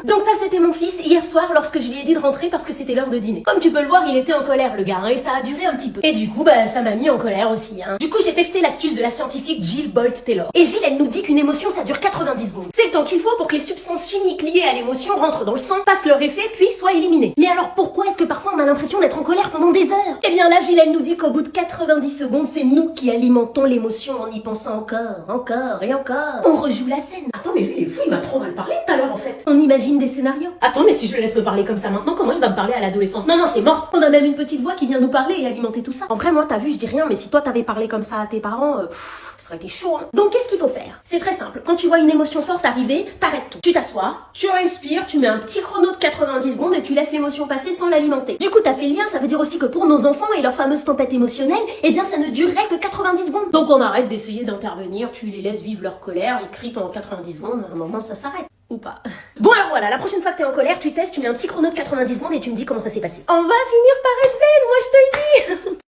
Donc ça c'était mon fils hier soir lorsque je lui ai dit de rentrer parce que c'était l'heure de dîner. Comme tu peux le voir, il était en colère le gars, hein, et ça a duré un petit peu. Et du coup, ça m'a mis en colère aussi, hein. Du coup, j'ai testé l'astuce de la scientifique Jill Bolte Taylor. Et Jill, elle nous dit qu'une émotion, ça dure 90 secondes. C'est le temps qu'il faut pour que les substances chimiques liées à l'émotion rentrent dans le sang, fassent leur effet, puis soient éliminées. Mais alors pourquoi est-ce que parfois on a l'impression d'être en colère pendant des heures? Eh bien là, Jill, elle nous dit qu'au bout de 90 secondes, c'est nous qui alimentons l'émotion en y pensant encore et encore. On rejoue la scène. Attends, mais lui, il est fou, il m'a trop mal parlé tout à l'heure en fait. On imagine des scénarios. Attends, mais si je le laisse me parler comme ça maintenant, comment il va me parler à l'adolescence? Non, c'est mort. On a même une petite voix qui vient nous parler et alimenter tout ça. En vrai, moi, t'as vu, je dis rien, mais si toi t'avais parlé comme ça à tes parents, ça aurait été chaud, hein. Donc, qu'est-ce qu'il faut faire? C'est très simple. Quand tu vois une émotion forte arriver, t'arrêtes tout. Tu t'assois, tu respires, tu mets un petit chrono de 90 secondes et tu laisses l'émotion passer sans l'alimenter. Du coup, t'as fait le lien, ça veut dire aussi que pour nos enfants et leur fameuse tempête émotionnelle, eh bien, ça ne durerait que 90 secondes. Donc, on arrête d'essayer d'intervenir, tu les laisses vivre leur colère, ils crient pendant 90 secondes, à un moment, ça s'arrête. Ou pas. Bon alors voilà, la prochaine fois que t'es en colère, tu testes, tu mets un petit chrono de 90 secondes et tu me dis comment ça s'est passé. On va finir par être zen, moi je te le dis.